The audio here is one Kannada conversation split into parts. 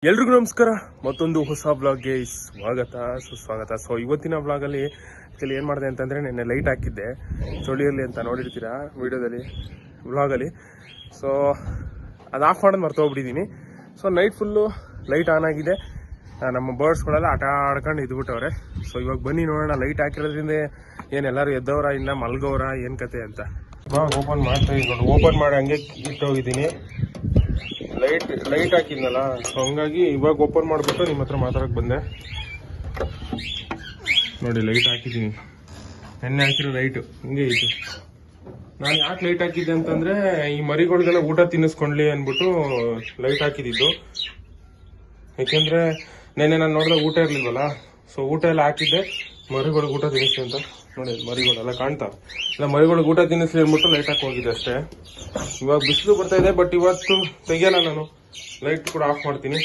ಎಲ್ರಿಗೂ ನಮಸ್ಕಾರ. ಮತ್ತೊಂದು ಹೊಸ ಬ್ಲಾಗ್ಗೆ ಸ್ವಾಗತ ಸುಸ್ವಾಗತ. ಸೊ ಇವತ್ತಿನ ಬ್ಲಾಗಲ್ಲಿ ಆ್ಯಕ್ಚುಲಿ ಏನು ಮಾಡಿದೆ ಅಂತಂದರೆ ನಿನ್ನೆ ಲೈಟ್ ಹಾಕಿದ್ದೆ ಚಳಿಯಲ್ಲಿ ಅಂತ ನೋಡಿರ್ತೀರಾ ವಿಡಿಯೋದಲ್ಲಿ ಬ್ಲಾಗಲ್ಲಿ. ಸೊ ಅದು ಆಫ್ ಮಾಡೋದು ಮರ್ತೋಗ್ಬಿಟ್ಟಿದ್ದೀನಿ. So night full light on ಆಗಿದೆ. ನಮ್ಮ ಬರ್ಡ್ಸ್ಗಳೆಲ್ಲ ಆಟ ಆಡ್ಕೊಂಡು ಇದ್ಬಿಟ್ಟವ್ರೆ. ಸೊ ಇವಾಗ ಬನ್ನಿ ನೋಡೋಣ ಲೈಟ್ ಹಾಕಿರೋದ್ರಿಂದ ಏನೆಲ್ಲರೂ ಎದ್ದವರ ಇನ್ನು ಮಲ್ಗೋರ ಏನು ಕತೆ ಅಂತ. ಓಪನ್ ಮಾಡ್ತಾ ಇದ್ದೀನಿ, ಓಪನ್ ಮಾಡಿ ಹಂಗೆ ಇಟ್ಟೋಗಿದ್ದೀನಿ. ಲೈಟ್ ಹಾಕಿದ್ನಲ್ಲ, ಸೊ ಹಂಗಾಗಿ ಇವಾಗ ಓಪನ್ ಮಾಡಿಬಿಟ್ಟು ನಿಮ್ಮ ಹತ್ರ ಮಾತಾಡಕ್ಕೆ ಬಂದೆ. ನೋಡಿ ಲೈಟ್ ಹಾಕಿದ್ದೀನಿ, ನೆನ್ನೆ ಹಾಕಿರೋ ಲೈಟು ಹಿಂಗೆ ಐತೆ. ನಾನು ಯಾಕೆ ಲೈಟ್ ಹಾಕಿದ್ದೆ ಅಂತಂದರೆ ಈ ಮರಿಗಳಿಗೆಲ್ಲ ಊಟ ತಿನ್ನಿಸ್ಕೊಂಡ್ಲಿ ಅಂದ್ಬಿಟ್ಟು ಲೈಟ್ ಹಾಕಿದ್ದು. ಯಾಕೆಂದರೆ ನೆನ್ನೆ ನಾನು ನೋಡಿದ್ರೆ ಊಟ ಇರಲಿಲ್ವಲ್ಲ, ಸೊ ಊಟ ಎಲ್ಲ ಹಾಕಿದ್ದೆ ಮರಿಗಳಿಗೆ ಊಟ ತಿನ್ನಿಸ್ಲಿ ಅಂತ. ನೋಡಿ ಮರಿಗಳೆಲ್ಲ ಕಾಣ್ತಾವೆ, ಇಲ್ಲ ಮರಿಗಳಿಗೆ ಊಟ ತಿನ್ನಿಸ್ಲಿ ಅಂದ್ಬಿಟ್ಟು ಲೈಟ್ ಹಾಕಿ ಹೋಗಿದ್ದೆ ಅಷ್ಟೇ. ಇವಾಗ ಬಿಸಿಲು ಬರ್ತಾ ಇದೆ, ಬಟ್ ಇವತ್ತು ತೆಗಿಯಲ್ಲ, ನಾನು ಲೈಟ್ ಕೂಡ ಆಫ್ ಮಾಡ್ತೀನಿ,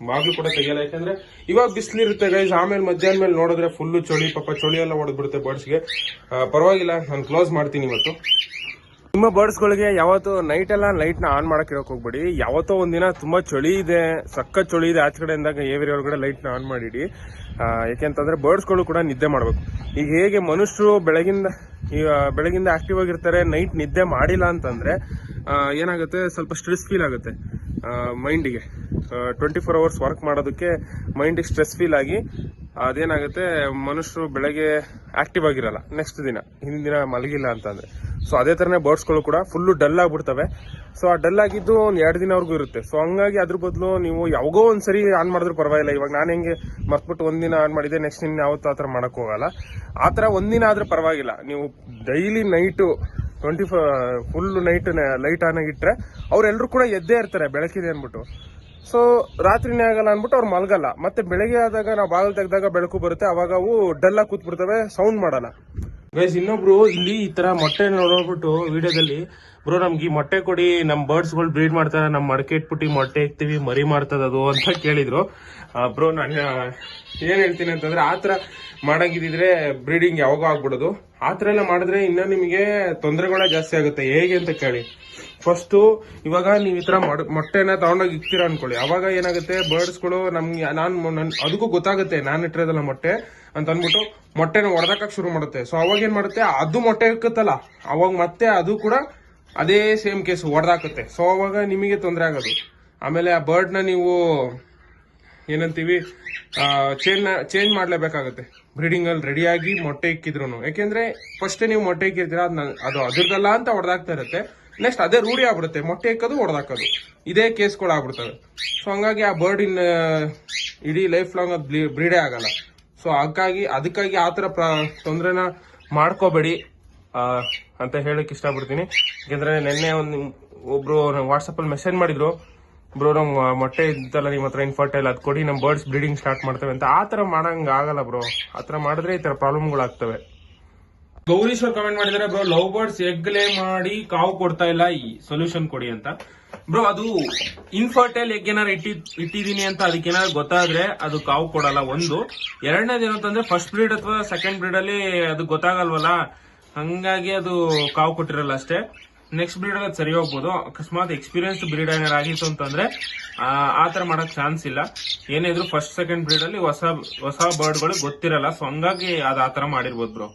ಬಾಗ್ಲು ಕೂಡ ತೆಗಿಯಲ್ಲ. ಯಾಕಂದ್ರೆ ಇವಾಗ ಬಿಸಿಲು ಇರುತ್ತೆ ಗೈಸ್. ಆಮೇಲೆ ಮಧ್ಯಾಹ್ನ ಮೇಲೆ ನೋಡಿದ್ರೆ ಫುಲ್ಲು ಚಳಿ, ಪಾಪ ಚಳಿ ಎಲ್ಲ ಹೊಡೆದ್ಬಿಡುತ್ತೆ ಬರ್ಡ್ಸ್ಗೆ. ಪರವಾಗಿಲ್ಲ, ನಾನು ಕ್ಲೋಸ್ ಮಾಡ್ತೀನಿ ಇವತ್ತು. ನಿಮ್ಮ ಬರ್ಡ್ಸ್ಗಳಿಗೆ ಯಾವತ್ತು ನೈಟ್ ಎಲ್ಲ ಲೈಟ್ನ ಆನ್ ಮಾಡಕ್ ಇರೋಕೆ ಹೋಗ್ಬೇಡಿ. ಯಾವತ್ತೋ ಒಂದಿನ ತುಂಬಾ ಚಳಿ ಇದೆ, ಸಖತ್ ಚಳಿ ಇದೆ ಆಚೆ ಕಡೆ ಅಂದಾಗ ಏವಿರಿ ಒಳಗಡೆ ಲೈಟ್ನ ಆನ್ ಮಾಡಿಡಿ. ಯಾಕೆಂತಂದ್ರೆ ಬರ್ಡ್ಸ್ಗಳು ಕೂಡ ನಿದ್ದೆ ಮಾಡಬೇಕು. ಈಗ ಹೇಗೆ ಮನುಷ್ಯರು ಬೆಳಗಿಂದ ಆಕ್ಟಿವ್ ಆಗಿರ್ತಾರೆ, ನೈಟ್ ನಿದ್ದೆ ಮಾಡಿಲ್ಲ ಅಂತಂದ್ರೆ ಏನಾಗುತ್ತೆ, ಸ್ವಲ್ಪ ಸ್ಟ್ರೆಸ್ ಫೀಲ್ ಆಗುತ್ತೆ ಮೈಂಡಿಗೆ. 24 hours ವರ್ಕ್ ಮಾಡೋದಕ್ಕೆ ಮೈಂಡಿಗೆ ಸ್ಟ್ರೆಸ್ ಫೀಲ್ ಆಗಿ ಅದೇನಾಗುತ್ತೆ, ಮನುಷ್ಯರು ಬೆಳಗ್ಗೆ ಆಕ್ಟಿವ್ ಆಗಿರಲ್ಲ ನೆಕ್ಸ್ಟ್ ದಿನ, ಹಿಂದಿನ ದಿನ ಮಲಗಿಲ್ಲ ಅಂತಂದ್ರೆ. ಸೊ ಅದೇ ಥರನೇ ಬರ್ಡ್ಸ್ಗಳು ಕೂಡ ಫುಲ್ಲು ಡಲ್ ಆಗ್ಬಿಡ್ತವೆ. ಸೊ ಆ ಡಲ್ ಆಗಿದ್ದು ಒಂದು 2 ದಿನವರೆಗೂ ಇರುತ್ತೆ. ಸೊ ಹಂಗಾಗಿ ಅದ್ರ ಬದಲು ನೀವು ಯಾವಾಗೋ ಒಂದ್ಸರಿ ಆನ್ ಮಾಡಿದ್ರು ಪರವಾಗಿಲ್ಲ. ಇವಾಗ ನಾನು ಹೆಂಗೆ ಮರ್ತ್ಬಿಟ್ಟು ಒಂದಿನ ಆನ್ ಮಾಡಿದೆ, ನೆಕ್ಸ್ಟ್ ದಿನ ಯಾವತ್ತೂ ಆ ಥರ ಮಾಡೋಕೆ ಹೋಗಲ್ಲ. ಆ ಥರ ಒಂದಿನ ಆದ್ರೆ ಪರವಾಗಿಲ್ಲ. ನೀವು daily night 24 full night light on ಆಗಿಟ್ರೆ ಅವರೆಲ್ಲರೂ ಕೂಡ ಎದ್ದೇ ಇರ್ತಾರೆ ಬೆಳಕಿದೆ ಅಂದ್ಬಿಟ್ಟು. ಸೊ ರಾತ್ರಿನೇ ಆಗಲ್ಲ ಅಂದ್ಬಿಟ್ಟು ಅವ್ರು ಮಲಗಲ್ಲ. ಮತ್ತೆ ಬೆಳಗ್ಗೆ ಆದಾಗ ನಾವು ಬಾಗಿಲು ತೆಗೆದಾಗ ಬೆಳಕು ಬರುತ್ತೆ, ಅವಾಗ ಅವು ಡಲ್ಲಾಗಿ ಕೂತ್ಬಿಡ್ತವೆ, ಸೌಂಡ್ ಮಾಡಲ್ಲ. ಗೈಸ್ ಇನ್ನೊಬ್ರು ಇಲ್ಲಿ ಈ ತರ ಮೊಟ್ಟೆ ನೋಡ್ಬಿಟ್ಟು ವಿಡಿಯೋದಲ್ಲಿ, ಬ್ರೋ ನಮ್ಗೆ ಈ ಮೊಟ್ಟೆ ಕೊಡಿ, ನಮ್ ಬರ್ಡ್ಸ್ಗಳು ಬ್ರೀಡ್ ಮಾಡ್ತಾರೆ, ನಮ್ ಮಡಕೆ ಇಟ್ಬಿಟ್ಟು ಮೊಟ್ಟೆ ಇಕ್ತಿವಿ, ಮರಿ ಮಾಡ್ತದ ಅದು ಅಂತ ಕೇಳಿದ್ರು. ಬ್ರೋ ನಾನು ಏನ್ ಹೇಳ್ತೀನಿ ಅಂತಂದ್ರೆ, ಆತರ ಮಾಡಂಗಿದ್ರೆ ಬ್ರೀಡಿಂಗ್ ಯಾವಾಗೋ ಆಗ್ಬಿಡೋದು. ಆತರ ಎಲ್ಲ ಮಾಡಿದ್ರೆ ಇನ್ನ ನಿಮಗೆ ತೊಂದರೆಗಳೇ ಜಾಸ್ತಿ ಆಗುತ್ತೆ. ಹೇಗೆ ಅಂತ ಕೇಳಿ. ಫಸ್ಟ್ ಇವಾಗ ನೀವು ಈ ತರ ಮೊಟ್ಟೆನ ತಗೊಂಡೋಗಿ ಇಕ್ತೀರ ಅನ್ಕೊಳ್ಳಿ, ಅವಾಗ ಏನಾಗುತ್ತೆ, ಬರ್ಡ್ಸ್ಗಳು ನಮ್ಗೆ ಅದಕ್ಕೂ ಗೊತ್ತಾಗುತ್ತೆ ನಾನು ಇಟ್ಟಿರೋದಲ್ಲ ಮೊಟ್ಟೆ ಅಂತ ಅಂದ್ಬಿಟ್ಟು ಮೊಟ್ಟೆನ ಹೊಡೆದಕ್ಕೆ ಶುರು ಮಾಡುತ್ತೆ. ಸೊ ಅವಾಗ ಏನ್ ಮಾಡುತ್ತೆ, ಅದು ಮೊಟ್ಟೆ ಇಕ್ಕತ್ತಲ್ಲ, ಅವಾಗ ಮತ್ತೆ ಅದು ಕೂಡ ಅದೇ ಸೇಮ್ ಕೇಸ್ ಹೊಡೆದಾಕುತ್ತೆ. ಸೊ ಅವಾಗ ನಿಮಗೆ ತೊಂದರೆ ಆಗೋದು. ಆಮೇಲೆ ಆ ಬರ್ಡ್ನ ನೀವು ಏನಂತೀವಿ ಚೇಂಜ್ ಮಾಡ್ಲೇಬೇಕಾಗುತ್ತೆ ಬ್ರೀಡಿಂಗ್ ಅಲ್ಲಿ ರೆಡಿಯಾಗಿ ಮೊಟ್ಟೆ ಇಕ್ಕಿದ್ರು. ಯಾಕೆಂದ್ರೆ ಫಸ್ಟ್ ನೀವು ಮೊಟ್ಟೆ ಇಕ್ಕಿರ್ತೀರ, ಅದು ಅದ್ರದಲ್ಲ ಅಂತ ಹೊಡೆದಾಗ್ತಾ ಇರುತ್ತೆ. ನೆಕ್ಸ್ಟ್ ಅದೇ ರೂಢಿ ಆಗ್ಬಿಡುತ್ತೆ, ಮೊಟ್ಟೆ ಇಕ್ಕೋದು ಹೊಡೆದಾಕೋದು, ಇದೇ ಕೇಸ್ಗಳು ಆಗ್ಬಿಡ್ತವೆ. ಸೊ ಹಂಗಾಗಿ ಆ ಬರ್ಡ್ ಇಡೀ ಲೈಫ್ ಲಾಂಗ್ ಅದು ಬ್ರೀಡೇ ಆಗಲ್ಲ. ಸೊ ಅದಕ್ಕಾಗಿ ಆ ಥರ ತೊಂದರೆನ ಮಾಡ್ಕೋಬೇಡಿ ಅಂತ ಹೇಳಕ್ ಇಷ್ಟಪಡ್ತೀನಿ. ಯಾಕೆಂದ್ರೆ ನಿನ್ನೆ ಒಬ್ರು ವಾಟ್ಸಪ್ ಅಲ್ಲಿ ಮೆಸೇಜ್ ಮಾಡಿದ್ರು, ಬ್ರೋ ನಮ್ ಮೊಟ್ಟೆ ಇದ್ದಲ್ಲ ನಿಮ್ಮ ಹತ್ರ ಇನ್ಫರ್ಟೈಲ್, ಅದ್ ಕೊಡಿ, ನಮ್ ಬರ್ಡ್ಸ್ ಬ್ರೀಡಿಂಗ್ ಸ್ಟಾರ್ಟ್ ಮಾಡ್ತವೆ ಅಂತ. ಆ ತರ ಮಾಡಂಗ ಆಗಲ್ಲ ಬ್ರೋ. ಆ ತರ ಮಾಡಿದ್ರೆ ಈ ತರ ಪ್ರಾಬ್ಲಮ್ಗಳಾಗ್ತವೆ. ಗೌರೀಶ್ವರ್ ಕಮೆಂಟ್ ಮಾಡಿದಾರೆ, ಬ್ರೋ ಲವ್ ಬರ್ಡ್ಸ್ ಎಗ್ ಲೇ ಮಾಡಿ ಕಾವು ಕೊಡ್ತಾ ಇಲ್ಲ, ಈ ಸೊಲ್ಯೂಷನ್ ಕೊಡಿ ಅಂತ. ಬ್ರೋ ಅದು ಇನ್ಫರ್ಟೈಲ್ ಎಗ್ ಏನಾರು ಇಟ್ಟಿದೀನಿ ಅಂತ ಅದಕ್ಕೆ ಏನಾದ್ರು ಗೊತ್ತಾದ್ರೆ ಅದು ಕಾವು ಕೊಡಲ್ಲ. ಒಂದು ಎರಡನೇದು ಏನಂತಂದ್ರೆ, ಫಸ್ಟ್ ಬ್ರೀಡ್ ಅಥವಾ ಸೆಕೆಂಡ್ ಬ್ರೀಡ್ ಅಲ್ಲಿ ಅದು ಗೊತ್ತಾಗಲ್ವಲ್ಲ, ಹಂಗಾಗಿ ಅದು ಕಾವು ಕೊಟ್ಟಿರಲ್ಲ ಅಷ್ಟೇ. ನೆಕ್ಸ್ಟ್ ಬ್ರೀಡ್ ಅದು ಸರಿ ಹೋಗ್ಬೋದು. ಅಕಸ್ಮಾತ್ ಎಕ್ಸ್ಪೀರಿಯನ್ಸ್ಡ್ ಬ್ರೀಡ್ ಏನಾರು ಆಗಿತ್ತು ಅಂತಂದ್ರೆ ಆ ತರ ಮಾಡಕ್ ಚಾನ್ಸ್ ಇಲ್ಲ. ಏನಿದ್ರು ಫಸ್ಟ್ ಸೆಕೆಂಡ್ ಬ್ರೀಡ್ ಅಲ್ಲಿ ಹೊಸ ಬರ್ಡ್ಗಳು ಗೊತ್ತಿರಲ್ಲ. ಸೊ ಹಂಗಾಗಿ ಅದು ಆ ತರ ಮಾಡಿರ್ಬೋದು ಬ್ರೋ.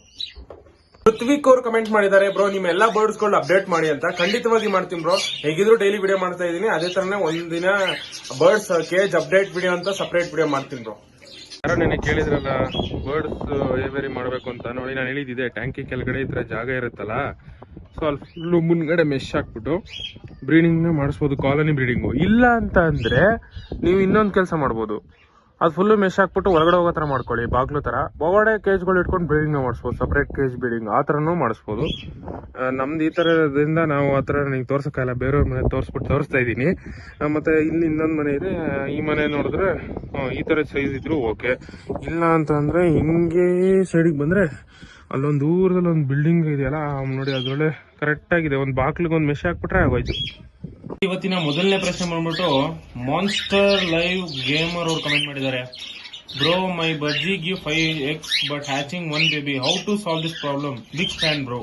ಪೃಥ್ವಿಕ್ ಅವ್ರು ಕಮೆಂಟ್ ಮಾಡಿದ್ದಾರೆ, ಬ್ರೋ ನಿಮ್ಮ ಎಲ್ಲಾ ಬರ್ಡ್ಸ್ ಗಳು ಅಪ್ಡೇಟ್ ಮಾಡಿ ಅಂತ. ಖಂಡಿತವಾಗಿ ಮಾಡ್ತೀನಿ ಬ್ರೋ. ಹೇಗಿದ್ರು ಡೈಲಿ ವಿಡಿಯೋ ಮಾಡ್ತಾ ಇದೀನಿ, ಅದೇ ತರನೇ ಒಂದಿನ ಬರ್ಡ್ಸ್ ಕೇಜ್ ಅಪ್ಡೇಟ್ ವಿಡಿಯೋ ಅಂತ ಸಪರೇಟ್ ವಿಡಿಯೋ ಮಾಡ್ತೀನಿ ಬ್ರೋ. ಯಾರೋ ನೆನೆ ಕೇಳಿದ್ರಲ್ಲ ಬರ್ಡ್ಸ್ ಏವೇರಿ ಮಾಡ್ಬೇಕು ಅಂತ. ನೋಡಿ ನಾನು ಹೇಳಿದ್ದೆ, ಟ್ಯಾಂಕಿ ಕೆಳಗಡೆ ಇದ್ರೆ ಜಾಗ ಇರುತ್ತಲ್ಲ, ಸೊ ಅಲ್ಲಿ ಫುಲ್ಲು ಮುಂದ್ಗಡೆ ಮೆಶ್ ಹಾಕ್ಬಿಟ್ಟು ಬ್ರೀಡಿಂಗ್ ಮಾಡಿಸ್ಬೋದು, ಕಾಲನಿ ಬ್ರೀಡಿಂಗು. ಇಲ್ಲ ಅಂತ ಅಂದ್ರೆ ನೀವು ಇನ್ನೊಂದು ಕೆಲಸ ಮಾಡ್ಬೋದು, ಅದು ಫುಲ್ಲು ಮೆಶ್ ಹಾಕ್ಬಿಟ್ಟು ಹೊರಗಡೆ ಹೋಗೋ ಥರ ಮಾಡ್ಕೊಳ್ಳಿ, ಬಾಗ್ಲು ಥರ. ಒಳಗಡೆ ಕೇಜ್ಗಳು ಇಟ್ಕೊಂಡು ಬ್ರೀಡಿಂಗ್ ಮಾಡಿಸ್ಬೋದು, ಸಪ್ರೇಟ್ ಕೇಜ್ ಬ್ರೀಡಿಂಗ್ ಆ ಥರನೂ ಮಾಡಿಸ್ಬೋದು. ನಮ್ದು ಈ ಥರದಿಂದ ನಾವು ಆ ಥರ ನಿಂಗೆ ತೋರ್ಸೋಕ್ಕಾಗಲ್ಲ, ಬೇರೆಯವ್ರ ಮನೆ ತೋರಿಸ್ತಾ ಇದ್ದೀನಿ. ಮತ್ತು ಇಲ್ಲಿ ಇನ್ನೊಂದು ಮನೆ ಇದೆ, ಈ ಮನೆ ನೋಡಿದ್ರೆ ಈ ಥರ ಸೈಜ್ ಇದ್ರು ಓಕೆ. ಇಲ್ಲ ಅಂತ ಅಂದರೆ ಹಿಂಗೆ ಸೈಡಿಗೆ ಬಂದರೆ ಅಲ್ಲೊಂದು ದೂರದಲ್ಲಿ ಒಂದು ಬಿಲ್ಡಿಂಗ್ ಇದೆಯಲ್ಲ ನೋಡಿ, ಅದೊಳ್ಳೆ ಕರೆಕ್ಟಾಗಿದೆ. ಒಂದು ಬಾಗ್ಲಿಗೆ ಒಂದು ಮೆಶ್ ಹಾಕ್ಬಿಟ್ರೆ ಆಗೋಯ್ತು. ಇವತ್ತಿನ ಮೊದಲನೇ ಪ್ರಶ್ನೆ ಬಂದ್ಬಿಟ್ಟು ಮಾನ್ಸ್ಟರ್ ಲೈವ್ ಗೇಮರ್ ಅವ್ರು ಕಮೆಂಟ್ ಮಾಡಿದ್ದಾರೆ, ಬ್ರೋ ಮೈ ಬಜ್ಜಿ give 5 eggs but hatching 1 baby, how to solve this problem, big fan bro.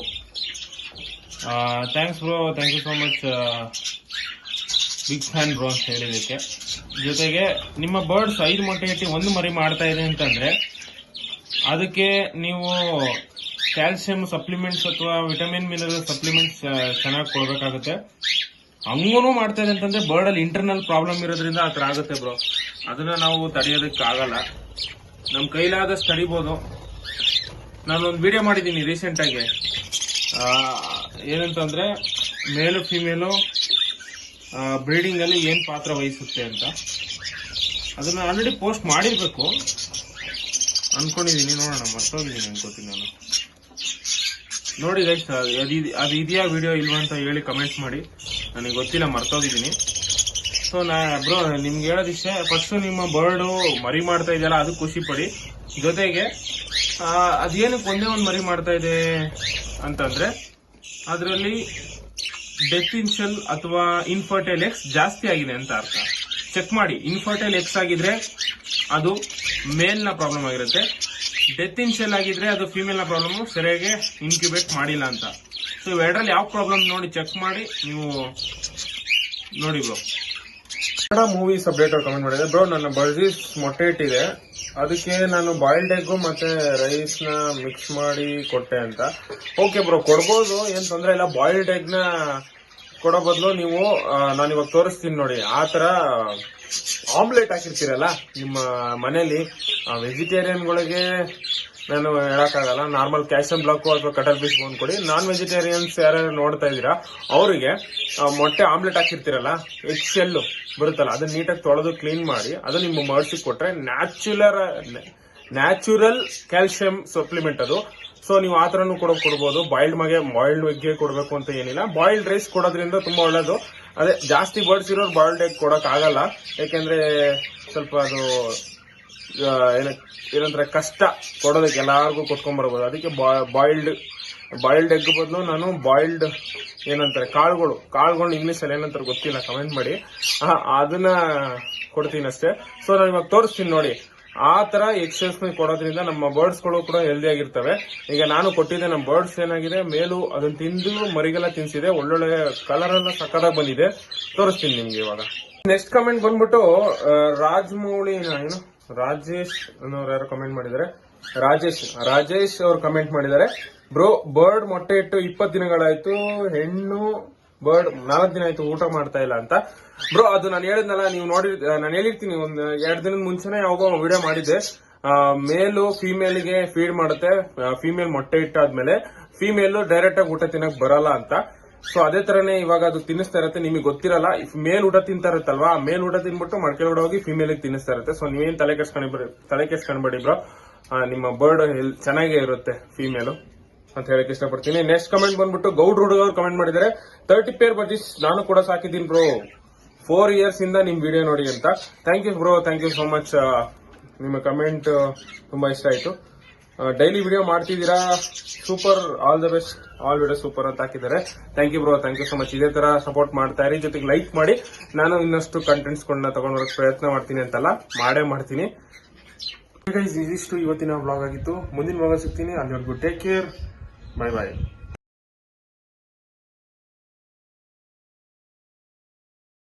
Thanks bro, thank you so much. Big fan bro ಅಂತ ಹೇಳಿದಕ್ಕೆ. ಜೊತೆಗೆ ನಿಮ್ಮ ಬರ್ಡ್ಸ್ 5 ಮೊಟ್ಟೆ ಇಟ್ಟು 1 ಮರಿ ಮಾಡ್ತಾ ಇದೆ ಅಂತಂದ್ರೆ ಅದಕ್ಕೆ ನೀವು ಕ್ಯಾಲ್ಸಿಯಂ ಸಪ್ಲಿಮೆಂಟ್ಸ್ ಅಥವಾ ವಿಟಮಿನ್ ಮಿನರಲ್ ಸಪ್ಲಿಮೆಂಟ್ಸ್ ಚೆನ್ನಾಗಿ ಕೊಡಬೇಕಾಗುತ್ತೆ. ಹಂಗೂ ಮಾಡ್ತಾ ಇದೆ ಅಂತಂದ್ರೆ ಬರ್ಡ್ ಅಲ್ಲಿ ಇಂಟರ್ನಲ್ ಪ್ರಾಬ್ಲಮ್ ಇರೋದ್ರಿಂದ ಆ ಥರ ಆಗುತ್ತೆ ಬ್ರೋ. ಅದನ್ನ ನಾವು ತಡೆಯೋದಕ್ಕೆ ಆಗಲ್ಲ, ನಮ್ಮ ಕೈಲಾದಷ್ಟು ತಡಿಬೋದು. ನಾನೊಂದು ವಿಡಿಯೋ ಮಾಡಿದ್ದೀನಿ ರೀಸೆಂಟ್ ಆಗಿ, ಏನಂತಂದ್ರೆ ಮೇಲು ಫಿಮೇಲು ಬ್ರೀಡಿಂಗ್ ಅಲ್ಲಿ ಏನ್ ಪಾತ್ರ ವಹಿಸುತ್ತೆ ಅಂತ. ಅದನ್ನ ಆಲ್ರೆಡಿ ಪೋಸ್ಟ್ ಮಾಡಿರ್ಬೇಕು ಅನ್ಕೊಂಡಿದೀನಿ, ನೋಡೋಣ, ಮರ್ತೋಗಿದ್ದೀನಿ ಅನ್ಕೋತೀನಿ ನಾನು. ನೋಡಿ ಗೈಸ್, ಅದು ಇದೆಯಾ ವಿಡಿಯೋ ಇಲ್ವಾ ಅಂತ ಹೇಳಿ ಕಮೆಂಟ್ಸ್ ಮಾಡಿ, ನನಗೆ ಗೊತ್ತಿಲ್ಲ, ಮರ್ತೋಗಿದ್ದೀನಿ. ಸೊ ಬ್ರೋ ನಿಮ್ಗೆ ಹೇಳೋದಿಷ್ಟೇ, ಫಸ್ಟ್ ನಿಮ್ಮ ಬರ್ಡು ಮರಿ ಮಾಡ್ತಾ ಇದೆಯಲ್ಲ ಅದು ಖುಷಿ ಪಡಿ. ಜೊತೆಗೆ ಅದೇನಕ್ಕೆ ಒಂದೇ ಒಂದು ಮರಿ ಮಾಡ್ತಾ ಇದೆ ಅಂತಂದ್ರೆ ಅದರಲ್ಲಿ ಡೆತ್ ಇನ್ ಶೆಲ್ ಅಥವಾ ಇನ್ಫರ್ಟೈಲ್ ಎಕ್ಸ್ ಜಾಸ್ತಿ ಆಗಿದೆ ಅಂತ ಅರ್ಥ. ಚೆಕ್ ಮಾಡಿ, ಇನ್ಫರ್ಟೈಲ್ ಎಕ್ಸ್ ಆಗಿದ್ರೆ ಅದು ಮೇಲ್ ನ ಪ್ರಾಬ್ಲಮ್ ಆಗಿರುತ್ತೆ, ಡೆತ್ ಇನ್ ಶೆಲ್ ಆಗಿದ್ರೆ ಅದು ಫಿಮೇಲ್ ನ ಪ್ರಾಬ್ಲಮ್, ಸರಿಯಾಗಿ ಇನ್ಕ್ಯುಬೇಟ್ ಮಾಡಿಲ್ಲ ಅಂತ. ಸೊ ಇವೆರಡರಲ್ಲಿ ಯಾವ ಪ್ರಾಬ್ಲಮ್ ನೋಡಿ ಚೆಕ್ ಮಾಡಿ ನೀವು ನೋಡಿ ಬ್ರೋ. ಕನ್ನಡ ಮೂವಿ ಸಬ್ರೇಟ್ ಕಮೆಂಟ್ ಮಾಡಿದೆ, ಬ್ರೋ ನನ್ನ ಬರ್ಡೀಸ್ ಮೊಟ್ಟೆ ಇಟ್ಟಿದೆ, ಅದಕ್ಕೆ ನಾನು ಬಾಯ್ಲ್ಡ್ ಎಗ್ ಮತ್ತೆ ರೈಸ್ ನ ಮಿಕ್ಸ್ ಮಾಡಿ ಕೊಟ್ಟೆ ಅಂತ. ಓಕೆ ಬ್ರೋ, ಕೊಡ್ಬೋದು, ಏನ್ ತೊಂದ್ರೆ ಇಲ್ಲ. ಬಾಯ್ಲ್ಡ್ ಎಗ್ ನ ಕೊಡೋ ಬದಲು ನೀವು ನಾನು ಇವಾಗ ತೋರಿಸ್ತೀನಿ ನೋಡಿ, ಆ ತರ ಆಮ್ಲೆಟ್ ಹಾಕಿರ್ತೀರಲ್ಲ ನಿಮ್ಮ ಮನೇಲಿ, ವೆಜಿಟೇರಿಯನ್ಗಳಿಗೆ ನಾನು ಹೇಳಕ್ಕಾಗಲ್ಲ, ನಾರ್ಮಲ್ ಕ್ಯಾಲ್ಸಿಯಂ ಬ್ಲಾಕ್ ಅಥವಾ ಕಟಲ್ ಪೀಸ್ ಬೋನ್ ಕೊಡಿ. ನಾನ್ ವೆಜಿಟೇರಿಯನ್ಸ್ ಯಾರು ನೋಡ್ತಾ ಇದೀರಾ ಅವರಿಗೆ ಮೊಟ್ಟೆ ಆಮ್ಲೆಟ್ ಹಾಕಿರ್ತೀರಲ್ಲ, ಎಗ್ ಶೆಲ್ ಬರುತ್ತಲ್ಲ, ಅದನ್ನ ನೀಟಾಗಿ ತೊಳೆದು ಕ್ಲೀನ್ ಮಾಡಿ ಅದು ನಿಮ್ಮ ಮರ್ಸಿಗೆ ಕೊಟ್ರೆ ನ್ಯಾಚುರಲ್ ಕ್ಯಾಲ್ಸಿಯಂ ಸಪ್ಲಿಮೆಂಟ್ ಅದು. ಸೊ ನೀವು ಆ ತರನು ಕೊಡ್ಬೋದು. ಬಾಯ್ಲ್ಡ್ ಎಗ್ಗೆ ಕೊಡಬೇಕು ಅಂತ ಏನಿಲ್ಲ, ಬಾಯ್ಲ್ಡ್ ರೈಸ್ ಕೊಡೋದ್ರಿಂದ ತುಂಬಾ ಒಳ್ಳೇದು. ಅದೇ ಜಾಸ್ತಿ ಬರ್ಡ್ಸ್ ಇರೋರು ಬಾಯ್ಲ್ಡ್ ಎಗ್ ಕೊಡಕ್ ಆಗಲ್ಲ, ಯಾಕೆಂದ್ರೆ ಸ್ವಲ್ಪ ಅದು ಏನಂದ್ರೆ ಕಷ್ಟ ಕೊಡೋದಕ್ಕೆ, ಎಲ್ಲಾರ್ಗು ಕೊಟ್ಕೊಂಡ್ ಬರ್ಬೋದು. ಅದಕ್ಕೆ ಬಾಯ್ಲ್ಡ್ ಎಗ್ ಬದಲು ನಾನು ಬಾಯ್ಲ್ಡ್ ಏನಂತಾರೆ ಕಾಳುಗಳು ಇಂಗ್ಲಿಷ್ ಅಲ್ಲಿ ಏನಂತಾರೆ ಗೊತ್ತಿಲ್ಲ, ಕಮೆಂಟ್ ಮಾಡಿ, ಅದನ್ನ ಕೊಡ್ತೀನಿ ಅಷ್ಟೇ. ಸೊ ನಾನು ಇವಾಗ ತೋರಿಸ್ತೀನಿ ನೋಡಿ, ಆ ತರ ಎಕ್ಸೆಲ್ಸ್ ಕೊಡೋದ್ರಿಂದ ನಮ್ಮ ಬರ್ಡ್ಸ್ ಗಳು ಕೂಡ ಹೆಲ್ದಿ ಆಗಿರ್ತವೆ. ಈಗ ನಾನು ಕೊಟ್ಟಿದ್ದೆ, ನಮ್ಮ ಬರ್ಡ್ಸ್ ಏನಾಗಿದೆ ಮೇಲು ಅದನ್ನ ತಿಂದು ಮರಿಗೆಲ್ಲ ತಿನ್ಸಿದೆ, ಒಳ್ಳೊಳ್ಳೆ ಕಲರ್ ಎಲ್ಲ ಸಕ್ಕದಾಗಿ ಬಂದಿದೆ, ತೋರಿಸ್ತೀನಿ ನಿಮ್ಗೆ ಇವಾಗ. ನೆಕ್ಸ್ಟ್ ಕಮೆಂಟ್ ಬಂದ್ಬಿಟ್ಟು ರಾಜೇಶ್ ಅನ್ನೋರು ಯಾರು ಕಮೆಂಟ್ ಮಾಡಿದ್ದಾರೆ, ರಾಜೇಶ್ ಅವ್ರು ಕಮೆಂಟ್ ಮಾಡಿದ್ದಾರೆ, ಬ್ರೋ ಬರ್ಡ್ ಮೊಟ್ಟೆ ಇಟ್ಟು 20 ದಿನಗಳಾಯ್ತು, ಹೆಣ್ಣು ಬರ್ಡ್ 4 ದಿನ ಆಯ್ತು ಊಟ ಮಾಡ್ತಾ ಇಲ್ಲ ಅಂತ. ಬ್ರೋ ಅದು ನಾನು ಹೇಳಿದ್ನಲ್ಲ, ನೀವು ನೋಡಿ, ನಾನು ಹೇಳಿರ್ತೀನಿ ಒಂದ್ 2 ದಿನದ ಮುಂಚೆನೆ ಯಾವಾಗೋ ವಿಡಿಯೋ ಮಾಡಿದ್ದೆ. ಮೇಲು ಫಿಮೇಲ್ಗೆ ಫೀಡ್ ಮಾಡುತ್ತೆ, ಫಿಮೇಲ್ ಮೊಟ್ಟೆ ಇಟ್ಟಾದ್ಮೇಲೆ ಫಿಮೇಲ್ ಡೈರೆಕ್ಟ್ ಆಗಿ ಊಟ ತಿನ್ನಕ್ ಬರಲ್ಲ ಅಂತ. ಸೊ ಅದೇ ತರನೇ ಇವಾಗ ಅದು ತಿನ್ನಿಸ್ತಾ ಇರುತ್ತೆ, ನಿಮಗೆ ಗೊತ್ತಿರಲ್ಲ. ಮೇಲ್ ಊಟ ತಿಂತಾ ಇರುತ್ತಲ್ವಾ, ಮೇಲ್ ಊಟ ತಿನ್ಬಿಟ್ಟು ಮಡಕೆ ಹೋಗಿ ಫಿಮೇಲ್ ತಿನ್ನಿಸ್ತಾ ಇರುತ್ತೆ. ಸೊ ನೀವೇನ್ ತಲೆ ಕೆಡ್ಸ್ಕೊಂಡ್ಬೇಡಿ ಬ್ರೋ, ನಿಮ್ಮ ಬರ್ಡ್ ಚೆನ್ನಾಗೇ ಇರುತ್ತೆ ಫಿಮೇಲ್ ಅಂತ ಹೇಳಕ್ ಇಷ್ಟಪಡ್ತೀನಿ. ನೆಕ್ಸ್ಟ್ ಕಮೆಂಟ್ ಬಂದ್ಬಿಟ್ಟು ಗೌಡ್ ಹುಡುಗ ಅವ್ರು ಕಮೆಂಟ್ ಮಾಡಿದ್ದಾರೆ, 30 ಪೇರ್ ಬಜೀಸ್ ನಾನು ಕೂಡ ಸಾಕಿದ್ದೀನಿ ಬ್ರೋ, 4 ಇಯರ್ಸ್ ಇಂದ ನಿಮ್ ವಿಡಿಯೋ ನೋಡಿ ಅಂತ. Thank you bro, thank you so much. ನಿಮ್ಮ ಕಮೆಂಟ್ ತುಂಬಾ ಇಷ್ಟ ಆಯ್ತು. ಡೈಲಿ ವಿಡಿಯೋ ಮಾಡ್ತಿದ್ದೀರಾ, super, all the best, all video super ಅಂತ ಹಾಕಿದ್ದಾರೆ. Thank you bro, thank you so much. ಇದೇ ತರ ಸಪೋರ್ಟ್ ಮಾಡ್ತಾ ಇರಿ, ಜೊತೆಗೆ ಲೈಕ್ ಮಾಡಿ. ನಾನು ಇನ್ನಷ್ಟು ಕಂಟೆಂಟ್ಸ್ ಗಳನ್ನ ತಗೊಂಡ್ ಬರೋಕ್ ಪ್ರಯತ್ನ ಮಾಡ್ತೀನಿ ಅಂತಲ್ಲ, ಮಾಡೇ ಮಾಡ್ತೀನಿ. ಇದಿಷ್ಟು ಇವತ್ತಿನ ವ್ಲಾಗ್ ಆಗಿತ್ತು. ಮುಂದಿನ ವ್ಲಾಗ್ ಸಿಗ್ತೀನಿ, ಅಲ್ಲಿವರೆಗೂ ಟೇಕ್ ಕೇರ್, ಬೈ ಬಾಯ್.